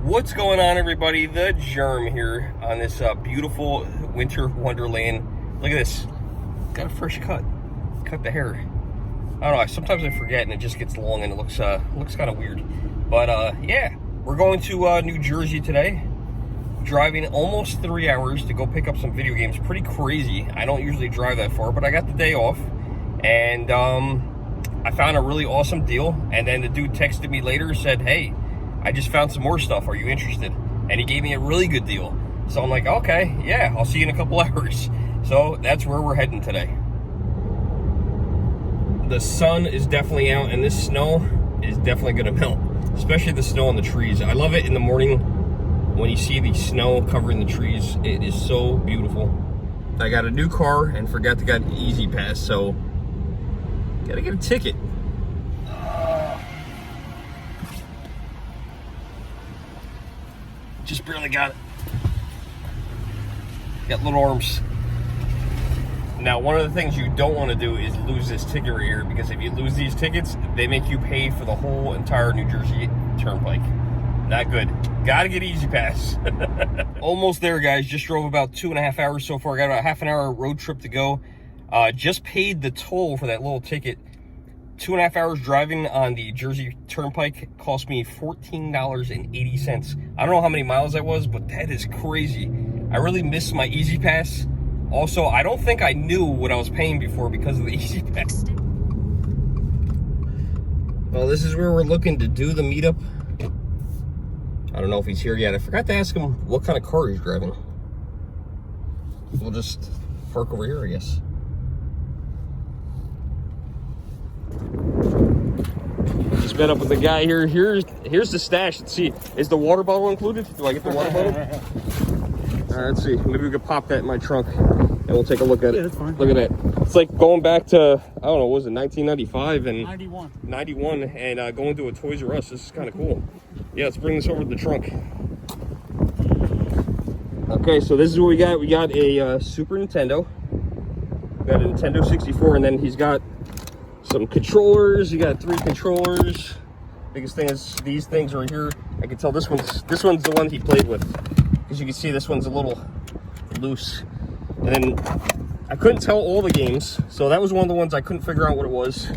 What's going on, everybody? The Germ here on this beautiful winter wonderland. Look at this. Got a fresh cut. Cut the hair. I don't know. Sometimes I forget and it just gets long and it looks kind of weird. But yeah, we're going to New Jersey today. Driving almost 3 hours to go pick up some video games. Pretty crazy. I don't usually drive that far, but I got the day off. And I found a really awesome deal. And then the dude texted me later, said, hey, I just found some more stuff. Are you interested? And he gave me a really good deal. So I'm like, okay, yeah, I'll see you in a couple hours. So that's where we're heading today. The sun is definitely out, and this snow is definitely gonna melt, especially the snow on the trees. I love it in the morning when you see the snow covering the trees. It is so beautiful. I got a new car and forgot to get Easy Pass, so gotta get a ticket. Just barely got it. Got little arms. Now, one of the things you don't want to do is lose this ticket right here, because if you lose these tickets, they make you pay for the whole entire New Jersey Turnpike. Not good. Gotta get Easy Pass. Almost there, guys. Just drove about 2.5 hours so far. Got about a half an hour road trip to go. Just paid the toll for that little ticket. 2.5 hours driving on the Jersey Turnpike cost me $14.80. I don't know how many miles that was, but that is crazy. I really missed my Easy Pass. Also, I don't think I knew what I was paying before because of the Easy Pass. Well, this is where we're looking to do the meetup. I don't know if he's here yet. I forgot to ask him what kind of car he's driving. We'll just park over here, I guess. Just met up with the guy here. Here's the stash. Let's see. Is the water bottle included? Do I get the water bottle? All right, let's see. Maybe we could pop that in my trunk and we'll take a look at it. Yeah, that's fine. Look at that. It's like going back to, I don't know, what was it, 1995 and 91 and going to a Toys R Us. This is kind of cool. Yeah, let's bring this over to the trunk. Okay, so this is what we got. We got a Super Nintendo. We got a Nintendo 64, and then he's got some controllers. You got 3 controllers. Biggest thing is these things right here. I can tell this one's the one he played with, because you can see this one's a little loose. And then I couldn't tell all the games, so that was one of the ones I couldn't figure out what it was.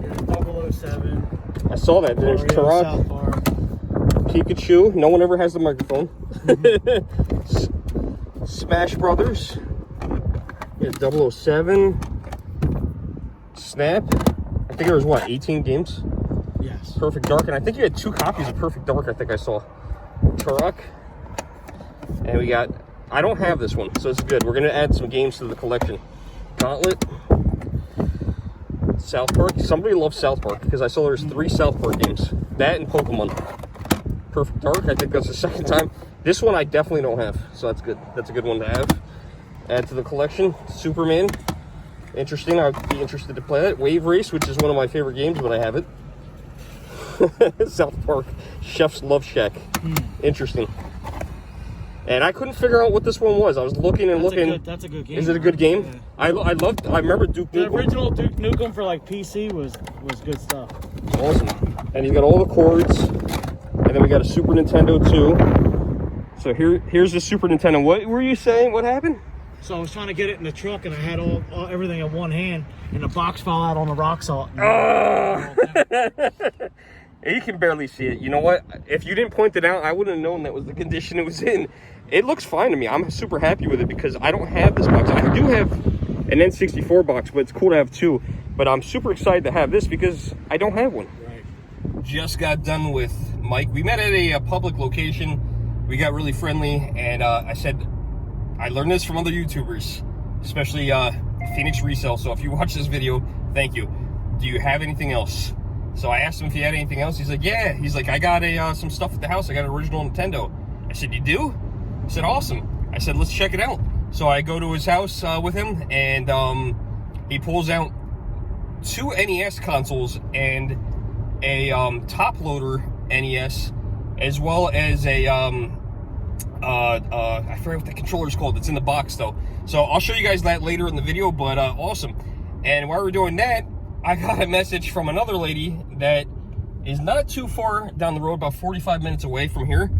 007. I saw that. There's Turok, Pikachu. No one ever has the microphone. Smash Brothers. Yeah, 007. Snap. I think there was, what, 18 games? Yes. Perfect Dark, and I think you had 2 copies of Perfect Dark, I think I saw. Turok. And we got, I don't have this one, so it's good. We're going to add some games to the collection. Gauntlet. South Park. Somebody loves South Park, because I saw there's 3 South Park games. That and Pokemon. Perfect Dark, I think that's the second time. This one I definitely don't have, so that's good. That's a good one to have. Add to the collection. Superman. Interesting. I'd be interested to play that. Wave Race, which is one of my favorite games, but I have it. South Park. Chef's Love Shack. Interesting. And I couldn't figure out what this one was. I was looking and looking. That's a good game. Is it a good game? Yeah. I remember Duke Nukem. The original Duke Nukem for like PC was good stuff. Awesome. And he's got all the cords. And then we got a Super Nintendo too. So here's the Super Nintendo. What were you saying? What happened? So I was trying to get it in the truck, and I had everything in one hand, and the box fell out on the rock salt. You can barely see it. You know what? If you didn't point it out, I wouldn't have known that was the condition it was in. It looks fine to me. I'm super happy with it because I don't have this box. I do have an N64 box, but it's cool to have 2. But I'm super excited to have this because I don't have one. Right. Just got done with Mike. We met at a public location. We got really friendly, and I said, I learned this from other YouTubers, especially Phoenix Resale. So if you watch this video, thank you. Do you have anything else? So I asked him if he had anything else. He's like, yeah. He's like, I got some stuff at the house. I got an original Nintendo. I said, you do? He said, awesome. I said, let's check it out. So I go to his house with him, and he pulls out 2 NES consoles and a top loader NES, as well as a I forget what the controller's called. It's in the box though. So I'll show you guys that later in the video, but awesome. And while we're doing that, I got a message from another lady that is not too far down the road, about 45 minutes away from here,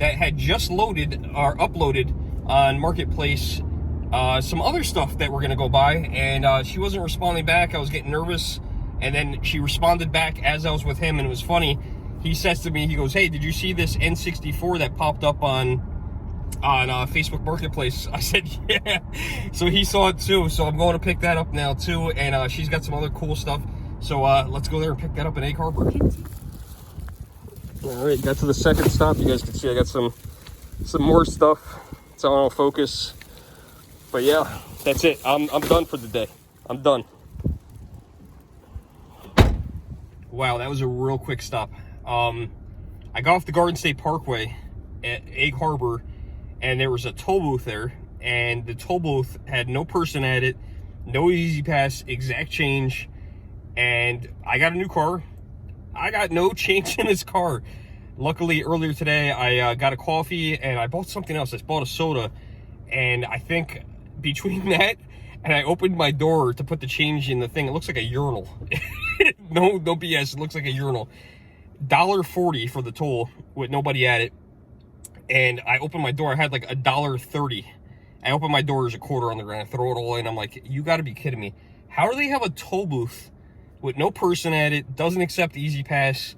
that had just loaded or uploaded on Marketplace some other stuff that we're gonna go buy, and she wasn't responding back. I was getting nervous, and then she responded back as I was with him, and it was funny. He says to me, he goes, "Hey, did you see this N64 that popped up on Facebook Marketplace?" I said, "Yeah." So he saw it too, so I'm going to pick that up now too, and she's got some other cool stuff, so let's go there and pick that up in Egg Harbor. All right, got to the second stop. You guys can see I got some more stuff. It's on focus. But yeah, that's it. I'm done for the day. I'm done. Wow, that was a real quick stop. I got off the Garden State Parkway at Egg Harbor, and there was a toll booth there, and the toll booth had no person at it, no Easy Pass, exact change, and I got a new car. I got no change in this car. Luckily, earlier today, I got a coffee, and I bought something else. I bought a soda, and I think between that and I opened my door to put the change in the thing, it looks like a urinal. No BS, it looks like a urinal. $1.40 for the toll with nobody at it. And I opened my door, I had like $1.30. I opened my door, there's a quarter on the ground, I throw it all in. I'm like, you gotta be kidding me. How do they have a toll booth with no person at it, doesn't accept Easy Pass,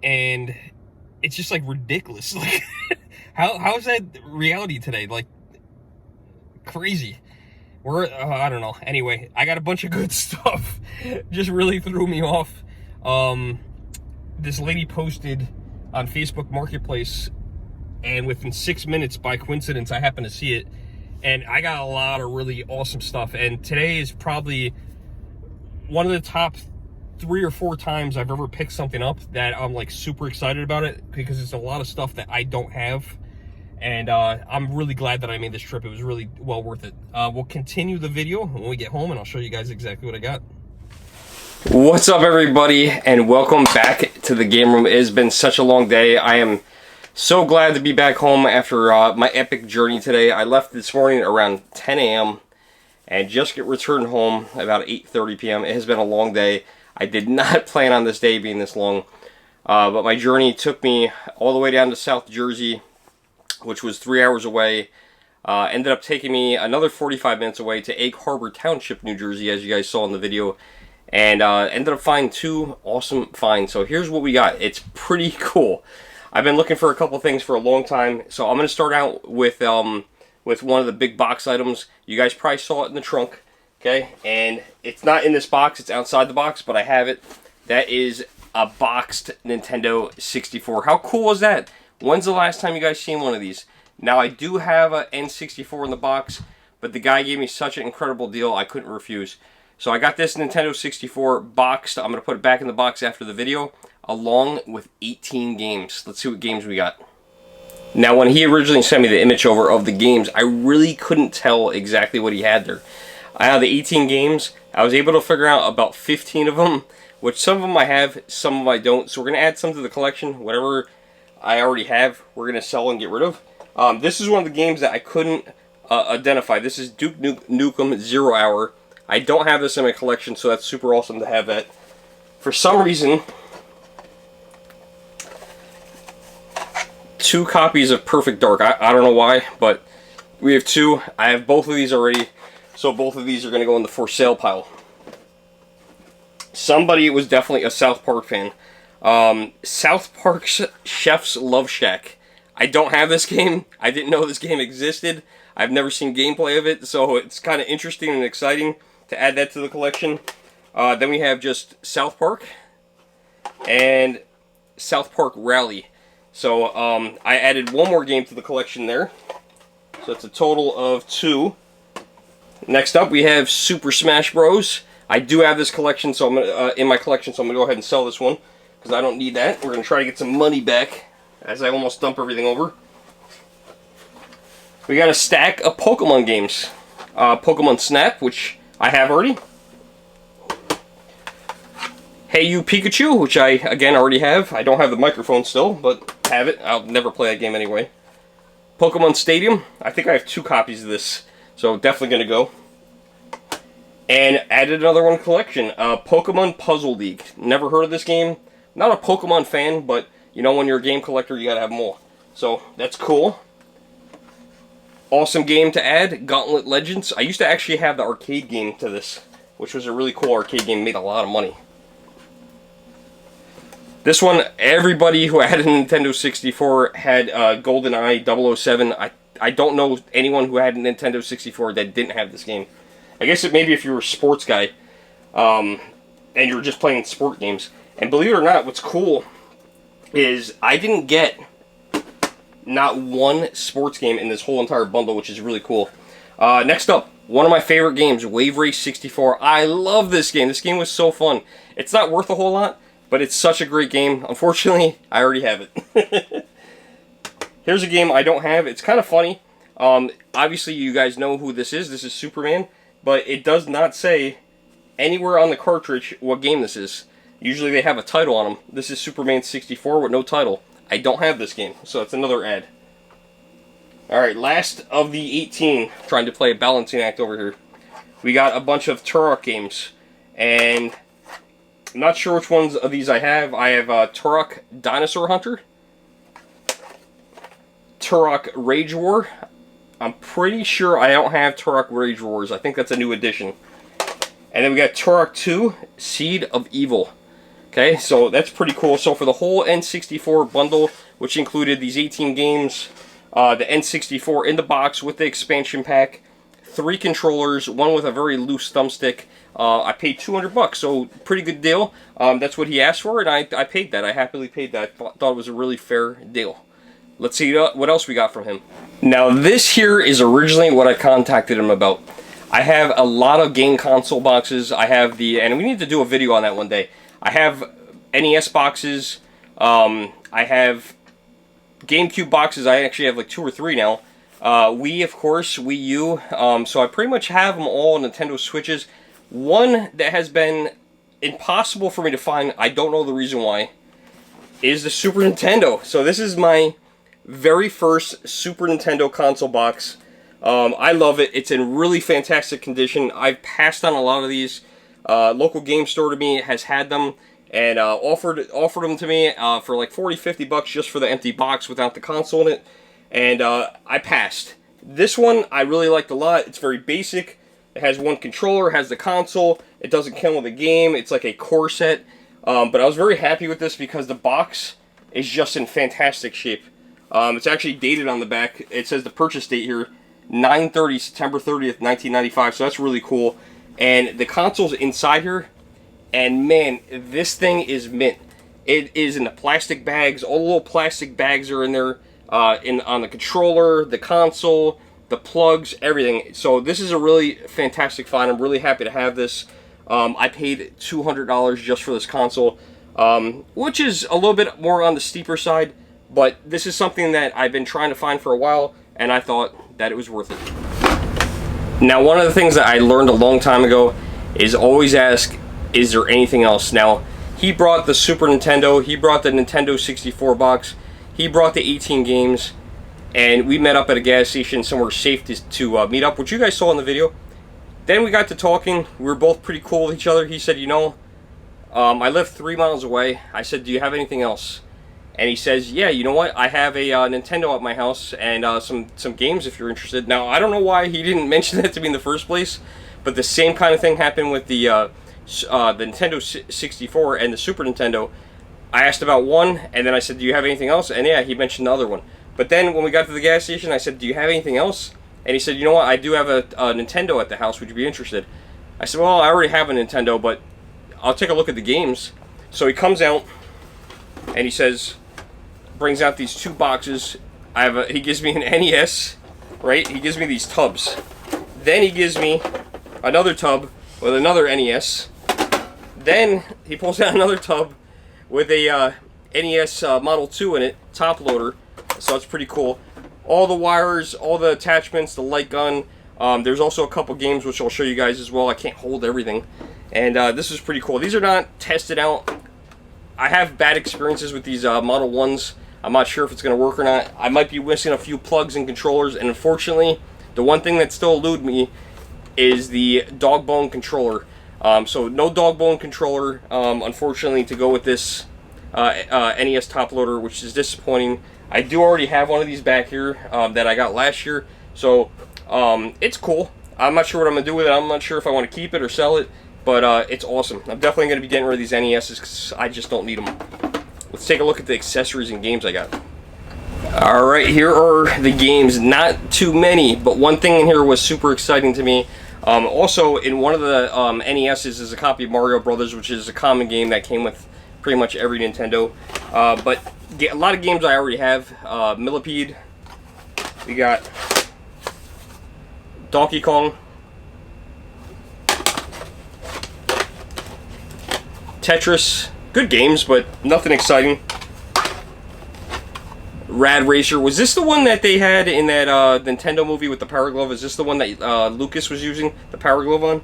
and it's just like ridiculous? Like, how is that reality today? Like, crazy. I don't know. Anyway, I got a bunch of good stuff. Just really threw me off. This lady posted on Facebook Marketplace, and within 6 minutes, by coincidence, I happened to see it, and I got a lot of really awesome stuff. And today is probably one of the top 3 or 4 times I've ever picked something up that I'm like super excited about it, because it's a lot of stuff that I don't have. And I'm really glad that I made this trip. It was really well worth it. We'll continue the video when we get home, and I'll show you guys exactly what I got. What's up, everybody, and welcome back to the game room. It has been such a long day. I am so glad to be back home after my epic journey today. I left this morning around 10 a.m. and just returned home about 8:30 p.m. It has been a long day. I did not plan on this day being this long, but my journey took me all the way down to South Jersey, which was 3 hours away. Ended up taking me another 45 minutes away to Egg Harbor Township, New Jersey, as you guys saw in the video. And ended up finding 2 awesome finds. So here's what we got. It's pretty cool. I've been looking for a couple things for a long time. So I'm going to start out with one of the big box items. You guys probably saw it in the trunk. Okay, and it's not in this box. It's outside the box, but I have it. That is a boxed Nintendo 64. How cool is that? When's the last time you guys seen one of these? Now, I do have an N64 in the box, but the guy gave me such an incredible deal, I couldn't refuse. So I got this Nintendo 64 boxed. I'm going to put it back in the box after the video, along with 18 games. Let's see what games we got. Now, when he originally sent me the image over of the games, I really couldn't tell exactly what he had there. Out of the 18 games, I was able to figure out about 15 of them, which some of them I have, some of them I don't. So we're going to add some to the collection. Whatever I already have, we're going to sell and get rid of. This is one of the games that I couldn't identify. This is Duke Nukem 0 Hour. I don't have this in my collection, so that's super awesome to have that. For some reason, 2 copies of Perfect Dark. I don't know why, but we have 2. I have both of these already, so both of these are going to go in the for sale pile. Somebody was definitely a South Park fan. South Park's Chef's Love Shack. I don't have this game. I didn't know this game existed. I've never seen gameplay of it, so it's kind of interesting and exciting to add that to the collection. Then we have just South Park and South Park Rally. So I added one more game to the collection there. So it's a total of 2. Next up, we have Super Smash Bros. I do have this collection, so I'm gonna, in my collection, so I'm gonna go ahead and sell this one because I don't need that. We're gonna try to get some money back as I almost dump everything over. We got a stack of Pokemon games. Pokemon Snap, which I have already. Hey You Pikachu, which I, again, already have. I don't have the microphone still, but have it. I'll never play that game anyway. Pokemon Stadium. I think I have 2 copies of this, so definitely going to go. And added another one collection. Pokemon Puzzle League. Never heard of this game. Not a Pokemon fan, but, you know, when you're a game collector, you got to have them all. So that's cool. Awesome game to add, Gauntlet Legends. I used to actually have the arcade game to this, which was a really cool arcade game, made a lot of money. This one, everybody who had a Nintendo 64 had GoldenEye 007. I don't know anyone who had a Nintendo 64 that didn't have this game. I guess maybe if you were a sports guy, and you were just playing sport games. And believe it or not, what's cool is I didn't get not one sports game in this whole entire bundle, which is really cool. Next up, one of my favorite games, Wave Race 64. I love this game. This game was so fun. It's not worth a whole lot, but it's such a great game. Unfortunately, I already have it. Here's a game I don't have. It's kind of funny. Obviously, you guys know who this is. This is Superman, but it does not say anywhere on the cartridge what game this is. Usually they have a title on them. This is Superman 64 with no title. I don't have this game, so it's another ad. Alright, last of the 18. Trying to play a balancing act over here. We got a bunch of Turok games, and I'm not sure which ones of these I have. I have Turok Dinosaur Hunter, Turok Rage War. I'm pretty sure I don't have Turok Rage Wars. I think that's a new edition. And then we got Turok 2, Seed of Evil. Okay, so that's pretty cool. So for the whole N64 bundle, which included these 18 games, the N64 in the box with the expansion pack, 3 controllers, one with a very loose thumbstick, I paid $200, so pretty good deal. That's what he asked for, and I paid that. I happily paid that. I thought it was a really fair deal. Let's see what else we got from him. Now, this here is originally what I contacted him about. I have a lot of game console boxes. I have and we need to do a video on that one day. I have NES boxes. I have GameCube boxes. I actually have like 2 or 3 now. Wii, of course, Wii U. So I pretty much have them all on Nintendo Switches. One that has been impossible for me to find, I don't know the reason why, is the Super Nintendo. So this is my very first Super Nintendo console box. I love it. It's in really fantastic condition. I've passed on a lot of these. Local game store to me has had them and offered them to me for like $40-50 just for the empty box without the console in it, and I passed. This one I really liked a lot. It's very basic. It has one controller, has the console. It doesn't come with a game. It's like a core set. But I was very happy with this because the box is just in fantastic shape. It's actually dated on the back. It says the purchase date here, 9/30, September 30th, 1995. So that's really cool. And the console's inside here, and man, this thing is mint. It is in the plastic bags. All the little plastic bags are in there, on the controller, the console, the plugs, everything. So this is a really fantastic find. I'm really happy to have this. I paid $200 just for this console, which is a little bit more on the steeper side, but this is something that I've been trying to find for a while, and I thought that it was worth it. Now, one of the things that I learned a long time ago is always ask, is there anything else? Now, he brought the Super Nintendo, he brought the Nintendo 64 box, he brought the 18 games, and we met up at a gas station somewhere safe to meet up, which you guys saw in the video. Then we got to talking. We were both pretty cool with each other. He said, you know, I live 3 miles away. I said, do you have anything else? And he says, yeah, you know what? I have a Nintendo at my house and some games if you're interested. Now, I don't know why he didn't mention that to me in the first place, but the same kind of thing happened with the Nintendo 64 and the Super Nintendo. I asked about one, and then I said, do you have anything else? And yeah, he mentioned the other one. But then when we got to the gas station, I said, do you have anything else? And he said, you know what? I do have a Nintendo at the house. Would you be interested? I said, well, I already have a Nintendo, but I'll take a look at the games. So he comes out, and he says, brings out these 2 boxes. He gives me an NES, right? He gives me these tubs. Then he gives me another tub with another NES. Then he pulls out another tub with a NES Model 2 in it, top loader. So it's pretty cool. All the wires, all the attachments, the light gun. There's also a couple games which I'll show you guys as well. I can't hold everything. And this is pretty cool. These are not tested out. I have bad experiences with these Model 1s. I'm not sure if it's going to work or not. I might be missing a few plugs and controllers, and unfortunately, the one thing that still eludes me is the dog bone controller. So no dog bone controller, unfortunately, to go with this NES top loader, which is disappointing. I do already have one of these back here that I got last year, so it's cool. I'm not sure what I'm going to do with it. I'm not sure if I want to keep it or sell it, but it's awesome. I'm definitely going to be getting rid of these NESs because I just don't need them. Let's take a look at the accessories and games I got. Alright, here are the games. Not too many, but one thing in here was super exciting to me. Also, in one of the NESs is a copy of Mario Brothers, which is a common game that came with pretty much every Nintendo. But a lot of games I already have. Millipede. We got Donkey Kong. Tetris. Good games, but nothing exciting. Rad Racer. Was this the one that they had in that Nintendo movie with the Power Glove? Is this the one that Lucas was using the Power Glove on?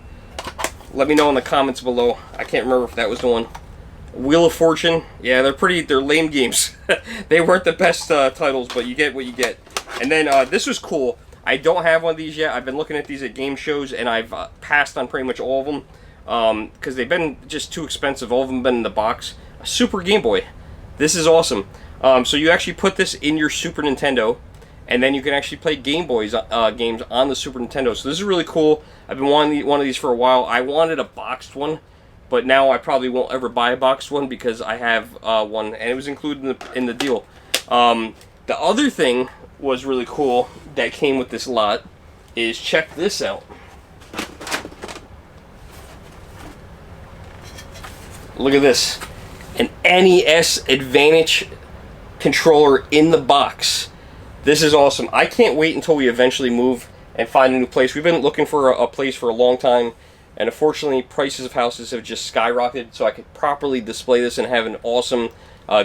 Let me know in the comments below. I can't remember if that was the one. Wheel of Fortune. Yeah, they're lame games. They weren't the best titles, but you get what you get. And then this was cool. I don't have one of these yet. I've been looking at these at game shows, and I've passed on pretty much all of them because they've been just too expensive. All of them have been in the box. A Super Game Boy. This is awesome. So you actually put this in your Super Nintendo, and then you can actually play Game Boys games on the Super Nintendo. So this is really cool. I've been wanting one of these for a while. I wanted a boxed one, but now I probably won't ever buy a boxed one because I have one, and it was included in the deal. The other thing was really cool that came with this lot is, check this out. Look at this. An NES Advantage controller in the box. This is awesome. I can't wait until we eventually move and find a new place. We've been looking for a place for a long time, and unfortunately prices of houses have just skyrocketed, so I could properly display this and have an awesome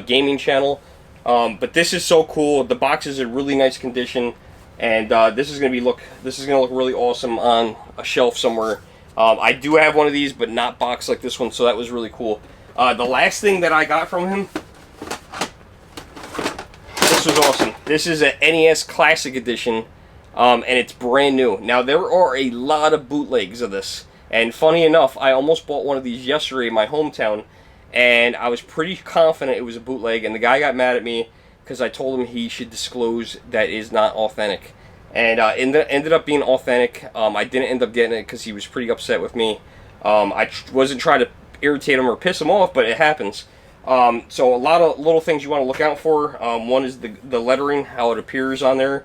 gaming channel. But this is so cool. The box is in really nice condition, and this is gonna look really awesome on a shelf somewhere. I do have one of these, but not boxed like this one, so that was really cool. The last thing that I got from him, this was awesome. This is a NES Classic Edition, and it's brand new. Now, there are a lot of bootlegs of this, and funny enough, I almost bought one of these yesterday in my hometown, and I was pretty confident it was a bootleg, and the guy got mad at me because I told him he should disclose that it is not authentic. And ended up being authentic. I didn't end up getting it because he was pretty upset with me. I wasn't trying to irritate him or piss him off, but it happens. So a lot of little things you want to look out for. One is the lettering, how it appears on there.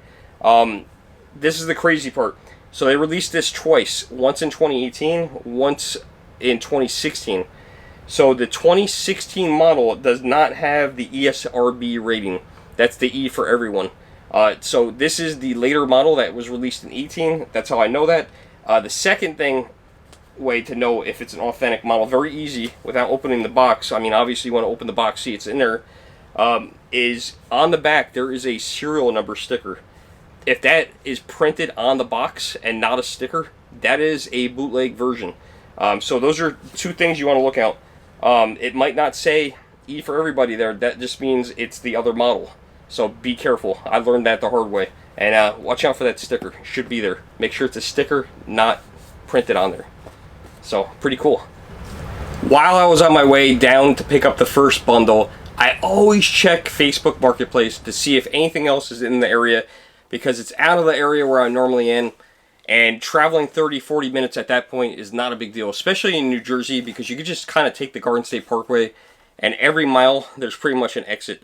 This is the crazy part. So they released this twice, once in 2018, once in 2016. So the 2016 model does not have the ESRB rating. That's the E for everyone. So this is the later model that was released in 18. That's how I know that. The second way to know if it's an authentic model, very easy, without opening the box. I mean, obviously you want to open the box, see it's in there. Is on the back there is a serial number sticker. If that is printed on the box and not a sticker, that is a bootleg version. So those are two things you want to look out. It might not say E for everybody there. That just means it's the other model. So be careful. I learned that the hard way. And watch out for that sticker. It should be there. Make sure it's a sticker, not printed on there. So, pretty cool. While I was on my way down to pick up the first bundle, I always check Facebook Marketplace to see if anything else is in the area, because it's out of the area where I'm normally in, and traveling 30-40 minutes at that point is not a big deal, especially in New Jersey, because you could just kind of take the Garden State Parkway, and every mile there's pretty much an exit.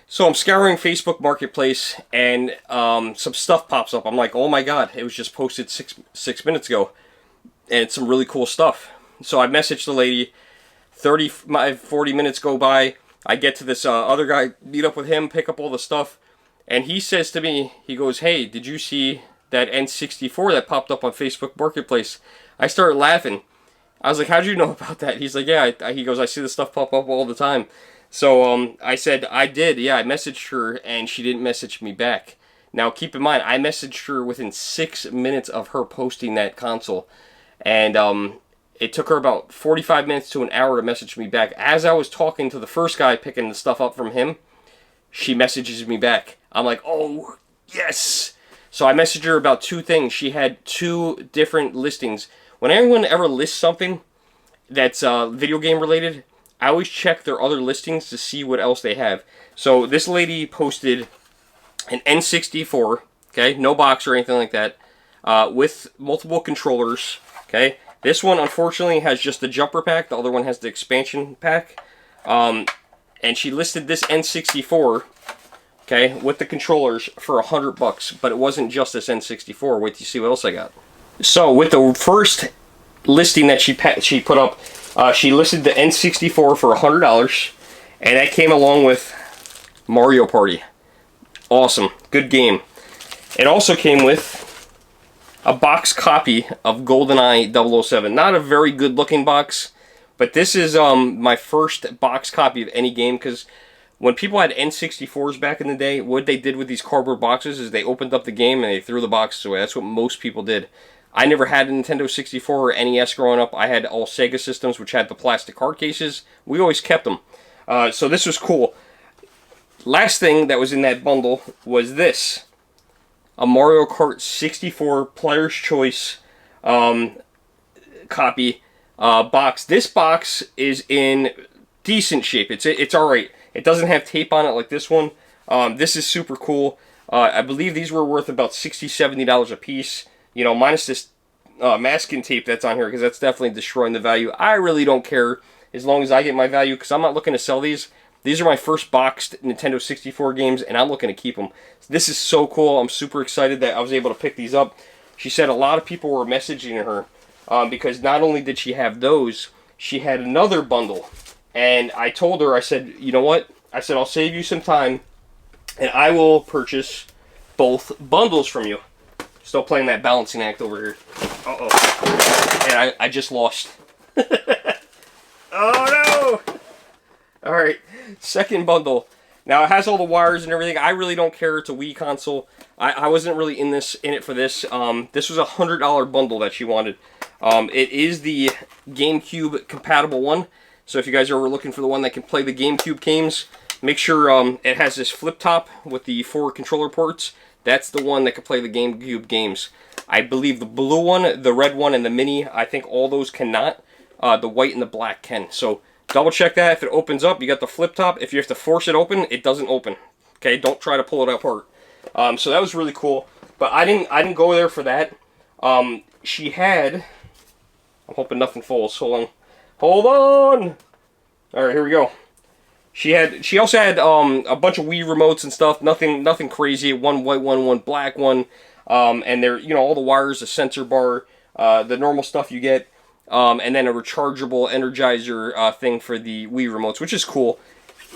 So I'm scouring Facebook Marketplace, and some stuff pops up. I'm like, oh my god, it was just posted six minutes ago. And it's some really cool stuff. So I messaged the lady, 40 minutes go by, I get to this other guy, meet up with him, pick up all the stuff, and he says to me, he goes, hey, did you see that N64 that popped up on Facebook Marketplace? I started laughing. I was like, how'd you know about that? He's like, yeah, he goes, I see this stuff pop up all the time. So I said, I did, yeah, I messaged her, and she didn't message me back. Now, keep in mind, I messaged her within 6 minutes of her posting that console. And it took her about 45 minutes to an hour to message me back. As I was talking to the first guy, picking the stuff up from him, she messages me back. I'm like, oh, yes! So I messaged her about two things. She had two different listings. When anyone ever lists something that's video game related, I always check their other listings to see what else they have. So this lady posted an N64, okay, no box or anything like that, with multiple controllers, okay. This one, unfortunately, has just the jumper pack. The other one has the expansion pack. And she listed this N64, okay, with the controllers for $100, but it wasn't just this N64. Wait till you see what else I got. So with the first listing that she put up, she listed the N64 for $100, and that came along with Mario Party. Awesome, good game. It also came with a box copy of Goldeneye 007. Not a very good looking box, but this is my first box copy of any game, because when people had N64s back in the day, what they did with these cardboard boxes is they opened up the game and they threw the boxes away. That's what most people did. I never had a Nintendo 64 or NES growing up. I had all Sega systems, which had the plastic card cases. We always kept them. So this was cool. Last thing that was in that bundle was this. A Mario Kart 64 Player's Choice copy box. This box is in decent shape. It's alright. It doesn't have tape on it like this one. This is super cool. I believe these were worth about $60, $70 a piece. You know, minus this masking tape that's on here, because that's definitely destroying the value. I really don't care as long as I get my value, because I'm not looking to sell these. These are my first boxed Nintendo 64 games, and I'm looking to keep them. This is so cool. I'm super excited that I was able to pick these up. She said a lot of people were messaging her because not only did she have those, she had another bundle. And I told her, I said, you know what? I said, I'll save you some time, and I will purchase both bundles from you. Still playing that balancing act over here. Uh-oh. And I just lost. Oh, no! Alright, second bundle. Now, it has all the wires and everything. I really don't care. It's a Wii console. I wasn't really in it for this. This was a $100 bundle that she wanted. It is the GameCube compatible one. So if you guys are ever looking for the one that can play the GameCube games, make sure it has this flip top with the 4 controller ports. That's the one that can play the GameCube games. I believe the blue one, the red one, and the mini, I think all those cannot. The white and the black can. So double check that. If it opens up, you got the flip top. If you have to force it open, it doesn't open. Okay, don't try to pull it apart. So that was really cool. But I didn't go there for that. She had, I'm hoping nothing falls. Hold on. Hold on! Alright, here we go. She also had a bunch of Wii remotes and stuff. Nothing crazy. One white one, one black one. And they're, you know, all the wires, the sensor bar, the normal stuff you get. And then a rechargeable Energizer thing for the Wii remotes, which is cool.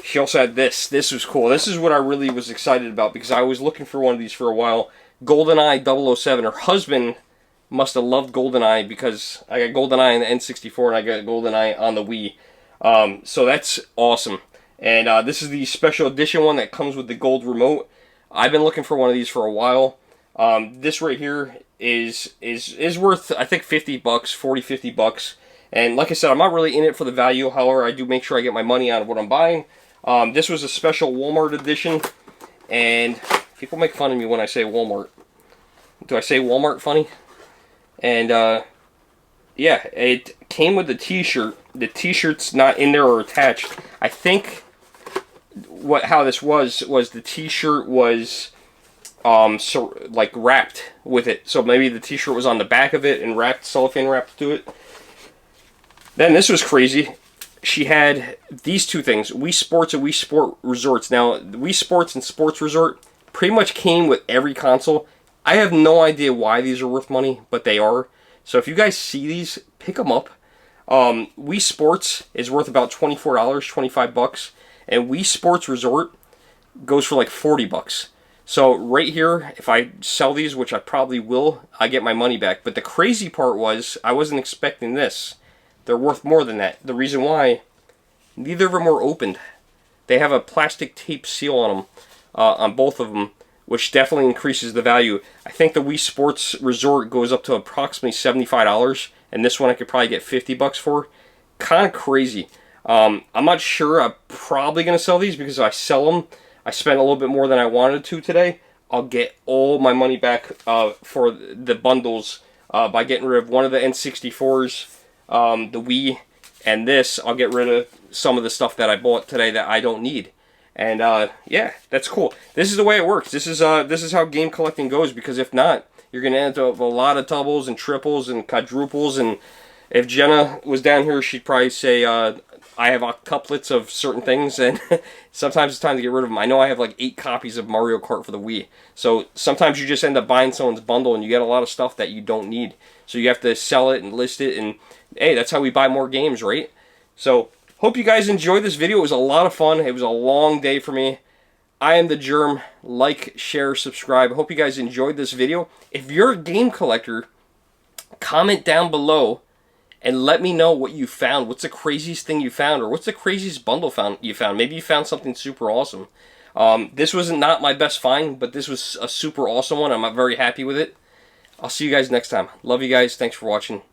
She also had this. This was cool. This is what I really was excited about, because I was looking for one of these for a while. Goldeneye 007. Her husband must have loved Goldeneye, because I got Goldeneye on the N64 and I got Goldeneye on the Wii. So that's awesome. And this is the special edition one that comes with the gold remote. I've been looking for one of these for a while. This right here is worth, I think, $50, $40, $50. And like I said, I'm not really in it for the value. However, I do make sure I get my money on what I'm buying. This was a special Walmart edition. And people make fun of me when I say Walmart. Do I say Walmart funny? And yeah, it came with the t-shirt. The t-shirt's not in there or attached. I think how this was the t-shirt was so like wrapped with it. So maybe the t-shirt was on the back of it and wrapped, cellophane wrapped to it. Then this was crazy. She had these two things, Wii Sports and Wii Sport Resorts. Now, the Wii Sports and Sports Resort pretty much came with every console. I have no idea why these are worth money, but they are. So if you guys see these, pick them up. Wii Sports is worth about $24, $25, and Wii Sports Resort goes for like $40. So right here, if I sell these, which I probably will, I get my money back. But the crazy part was, I wasn't expecting this. They're worth more than that. The reason why, neither of them were opened. They have a plastic tape seal on them, on both of them, which definitely increases the value. I think the Wii Sports Resort goes up to approximately $75, and this one I could probably get $50 for. Kind of crazy. I'm not sure. I'm probably going to sell these, because if I sell them, I spent a little bit more than I wanted to today. I'll get all my money back for the bundles by getting rid of one of the N64s, the Wii, And this, I'll get rid of some of the stuff that I bought today that I don't need. And yeah, that's cool. This is the way it works. This is how game collecting goes, because if not, you're going to end up with a lot of doubles and triples and quadruples. And if Jenna was down here, she'd probably say, I have couplets of certain things, and sometimes it's time to get rid of them. I know I have like 8 copies of Mario Kart for the Wii. So sometimes you just end up buying someone's bundle, and you get a lot of stuff that you don't need. So you have to sell it and list it, and hey, that's how we buy more games, right? So, hope you guys enjoyed this video. It was a lot of fun. It was a long day for me. I am the Germ. Like, share, subscribe. Hope you guys enjoyed this video. If you're a game collector, comment down below and let me know what you found. What's the craziest thing you found, or what's the craziest bundle you found? Maybe you found something super awesome. This was not my best find, but this was a super awesome one. I'm very happy with it. I'll see you guys next time. Love you guys. Thanks for watching.